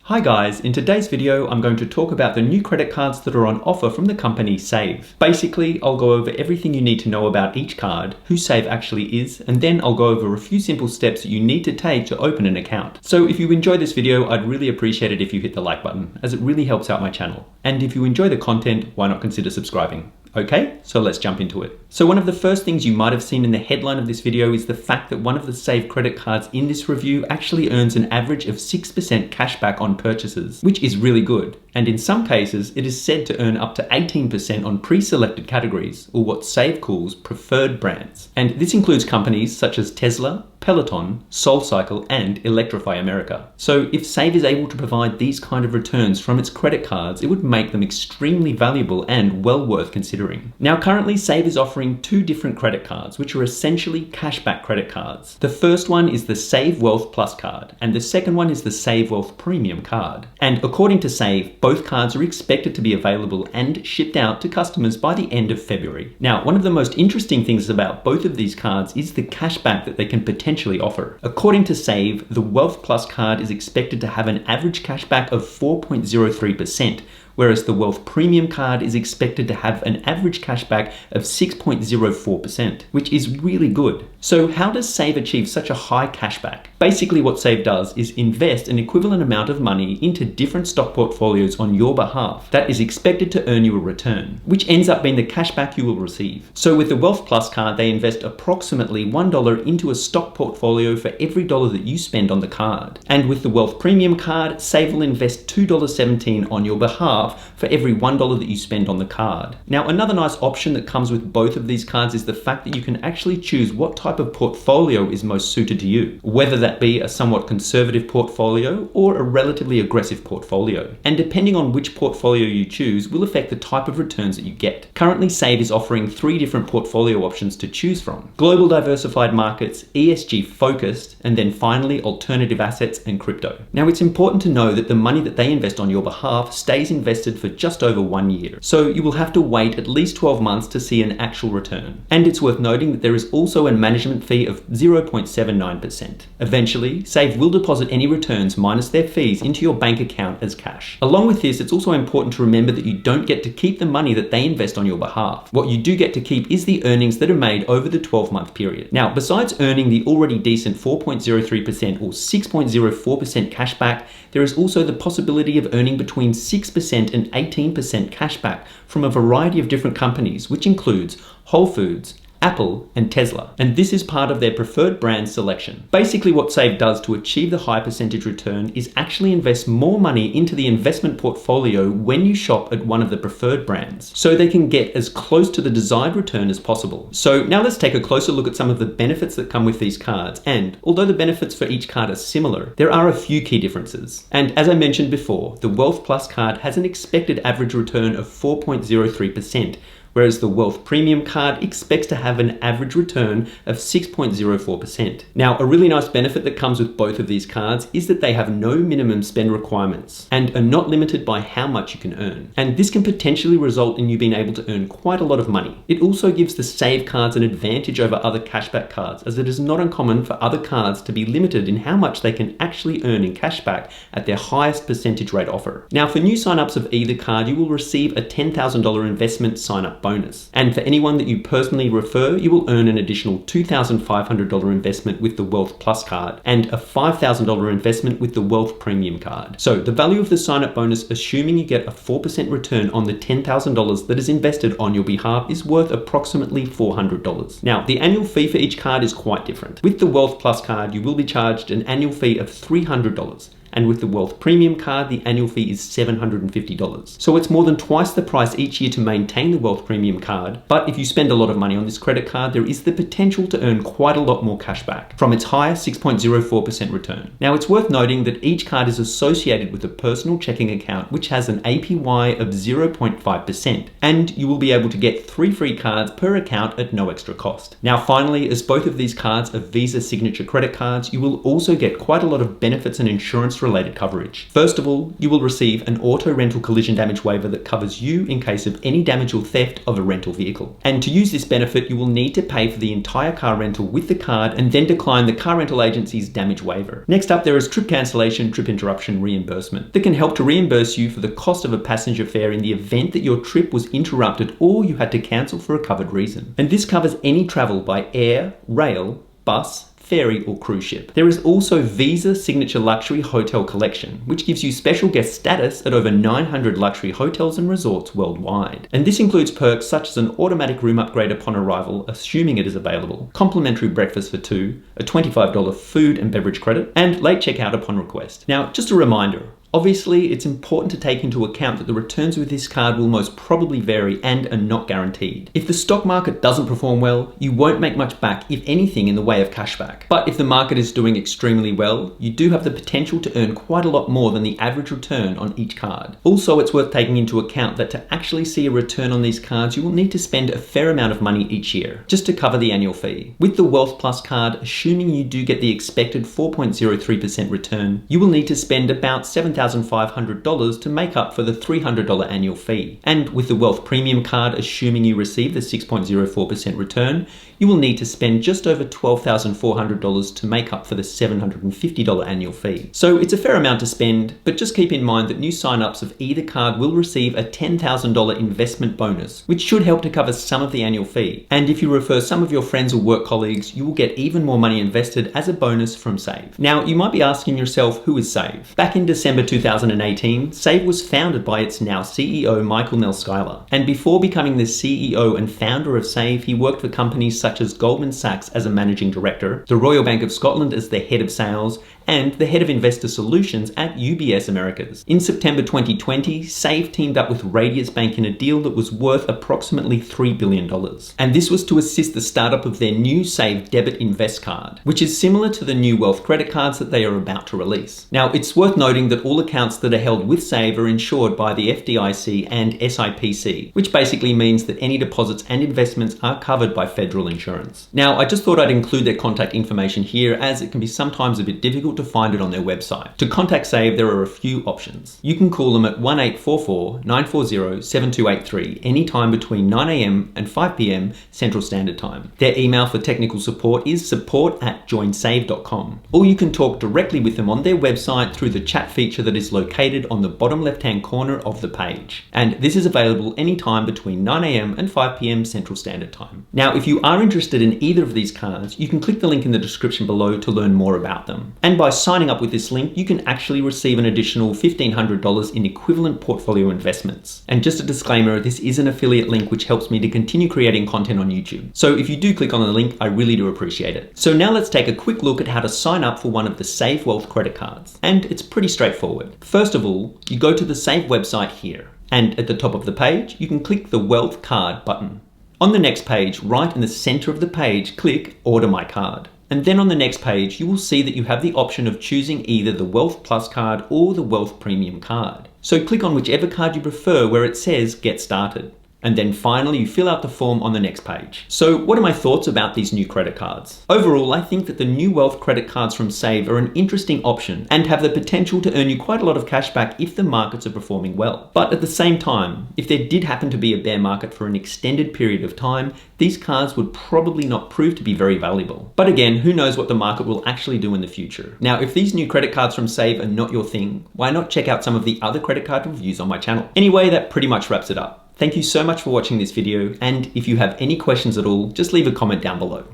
Hi guys, in today's video I'm going to talk about the new credit cards that are on offer from the company Save. Basically, I'll go over everything you need to know about each card, who Save actually is, and then I'll go over a few simple steps that you need to take to open an account. So if you enjoy this video, I'd really appreciate it if you hit the like button, as it really helps out my channel. And if you enjoy the content, why not consider subscribing? Okay, so let's jump into it. So one of the first things you might have seen in the headline of this video is the fact that one of the Save credit cards in this review actually earns an average of 6% cashback on purchases, which is really good. And in some cases, it is said to earn up to 18% on pre-selected categories, or what Save calls preferred brands. And this includes companies such as Tesla, Peloton, SoulCycle, and Electrify America. So if Save is able to provide these kind of returns from its credit cards, it would make them extremely valuable and well worth considering. Now currently Save is offering two different credit cards, which are essentially cashback credit cards. The first one is the Save Wealth Plus card, and the second one is the Save Wealth Premium card. And according to Save, both cards are expected to be available and shipped out to customers by the end of February. Now, one of the most interesting things about both of these cards is the cashback that they can potentially offer. According to Save, the Wealth Plus card is expected to have an average cashback of 4.03%, whereas the Wealth Premium card is expected to have an average cashback of 6.04%, which is really good. So how does Save achieve such a high cashback? Basically what Save does is invest an equivalent amount of money into different stock portfolios on your behalf that is expected to earn you a return, which ends up being the cashback you will receive. So with the Wealth Plus card, they invest approximately $1 into a stock portfolio for every dollar that you spend on the card. And with the Wealth Premium card, Save will invest $2.17 on your behalf for every $1 that you spend on the card. Now, another nice option that comes with both of these cards is the fact that you can actually choose what type of portfolio is most suited to you, whether that be a somewhat conservative portfolio or a relatively aggressive portfolio. And depending on which portfolio you choose will affect the type of returns that you get. Currently, Save is offering 3 different portfolio options to choose from: global diversified markets, ESG focused, and then finally alternative assets and crypto. Now, it's important to know that the money that they invest on your behalf stays invested for just over 1 year. So you will have to wait at least 12 months to see an actual return. And it's worth noting that there is also a management fee of 0.79%. Eventually, Save will deposit any returns minus their fees into your bank account as cash. Along with this, it's also important to remember that you don't get to keep the money that they invest on your behalf. What you do get to keep is the earnings that are made over the 12-month period. Now, besides earning the already decent 4.03% or 6.04% cashback, there is also the possibility of earning between 6% and 18% cashback from a variety of different companies, which includes Whole Foods, Apple, and Tesla. And this is part of their preferred brand selection. Basically what Save does to achieve the high percentage return is actually invest more money into the investment portfolio when you shop at one of the preferred brands, so they can get as close to the desired return as possible. So now let's take a closer look at some of the benefits that come with these cards. And although the benefits for each card are similar, there are a few key differences. And as I mentioned before, the Wealth Plus card has an expected average return of 4.03%, whereas the Wealth Premium card expects to have an average return of 6.04%. Now, a really nice benefit that comes with both of these cards is that they have no minimum spend requirements and are not limited by how much you can earn. And this can potentially result in you being able to earn quite a lot of money. It also gives the Save cards an advantage over other cashback cards, as it is not uncommon for other cards to be limited in how much they can actually earn in cashback at their highest percentage rate offer. Now, for new signups of either card, you will receive a $10,000 investment sign-up bonus. And for anyone that you personally refer, you will earn an additional $2,500 investment with the Wealth Plus card and a $5,000 investment with the Wealth Premium card. So the value of the sign-up bonus, assuming you get a 4% return on the $10,000 that is invested on your behalf, is worth approximately $400. Now, the annual fee for each card is quite different. With the Wealth Plus card, you will be charged an annual fee of $300. And with the Wealth Premium card, the annual fee is $750. So it's more than twice the price each year to maintain the Wealth Premium card. But if you spend a lot of money on this credit card, there is the potential to earn quite a lot more cash back from its higher 6.04% return. Now, it's worth noting that each card is associated with a personal checking account, which has an APY of 0.5%. And you will be able to get 3 free cards per account at no extra cost. Now, finally, as both of these cards are Visa signature credit cards, you will also get quite a lot of benefits and insurance theft-related coverage. First of all, you will receive an auto rental collision damage waiver that covers you in case of any damage or theft of a rental vehicle. And to use this benefit, you will need to pay for the entire car rental with the card and then decline the car rental agency's damage waiver. Next up, there is trip cancellation, trip interruption reimbursement that can help to reimburse you for the cost of a passenger fare in the event that your trip was interrupted or you had to cancel for a covered reason. And this covers any travel by air, rail, bus, ferry or cruise ship. There is also Visa Signature Luxury Hotel Collection, which gives you special guest status at over 900 luxury hotels and resorts worldwide. And this includes perks such as an automatic room upgrade upon arrival, assuming it is available, complimentary breakfast for two, a $25 food and beverage credit, and late checkout upon request. Now, just a reminder, obviously, it's important to take into account that the returns with this card will most probably vary and are not guaranteed. If the stock market doesn't perform well, you won't make much back, if anything, in the way of cashback. But if the market is doing extremely well, you do have the potential to earn quite a lot more than the average return on each card. Also, it's worth taking into account that to actually see a return on these cards, you will need to spend a fair amount of money each year, just to cover the annual fee. With the Wealth Plus card, assuming you do get the expected 4.03% return, you will need to spend about $7,500 to make up for the $300 annual fee. And with the Wealth Premium card, assuming you receive the 6.04% return, you will need to spend just over $12,400 to make up for the $750 annual fee. So it's a fair amount to spend, but just keep in mind that new signups of either card will receive a $10,000 investment bonus, which should help to cover some of the annual fee. And if you refer some of your friends or work colleagues, you will get even more money invested as a bonus from Save. Now, you might be asking yourself, who is Save? Back in December 2018, Save was founded by its now CEO, Michael Nell Schuyler. And before becoming the CEO and founder of Save, he worked for companies such as Goldman Sachs as a managing director, the Royal Bank of Scotland as the head of sales, and the head of investor solutions at UBS Americas. In September 2020, Save teamed up with Radius Bank in a deal that was worth approximately $3 billion. And this was to assist the startup of their new Save Debit Invest card, which is similar to the new Wealth credit cards that they are about to release. Now, it's worth noting that all accounts that are held with Save are insured by the FDIC and SIPC, which basically means that any deposits and investments are covered by federal insurance. Now, I just thought I'd include their contact information here, as it can be sometimes a bit difficult to find it on their website. To contact Save, there are a few options. You can call them at 1-844-940-7283 anytime between 9 AM and 5 PM Central Standard Time. Their email for technical support is support@joinsave.com. Or you can talk directly with them on their website through the chat feature that is located on the bottom left-hand corner of the page. And this is available anytime between 9 AM and 5 PM Central Standard Time. Now, if you are interested in either of these cards, you can click the link in the description below to learn more about them. And by signing up with this link, you can actually receive an additional $1,500 in equivalent portfolio investments. And just a disclaimer, this is an affiliate link which helps me to continue creating content on YouTube. So if you do click on the link, I really do appreciate it. So now let's take a quick look at how to sign up for one of the Save Wealth credit cards. And it's pretty straightforward. First of all, you go to the Save website here. And at the top of the page, you can click the Wealth Card button. On the next page, right in the center of the page, click Order My Card. And then on the next page, you will see that you have the option of choosing either the Wealth Plus card or the Wealth Premium card. So click on whichever card you prefer where it says Get Started. And then finally, you fill out the form on the next page. So what are my thoughts about these new credit cards? Overall, I think that the new Wealth credit cards from Save are an interesting option and have the potential to earn you quite a lot of cash back if the markets are performing well. But at the same time, if there did happen to be a bear market for an extended period of time, these cards would probably not prove to be very valuable. But again, who knows what the market will actually do in the future. Now, if these new credit cards from Save are not your thing, why not check out some of the other credit card reviews on my channel? Anyway, that pretty much wraps it up. Thank you so much for watching this video, and if you have any questions at all, just leave a comment down below.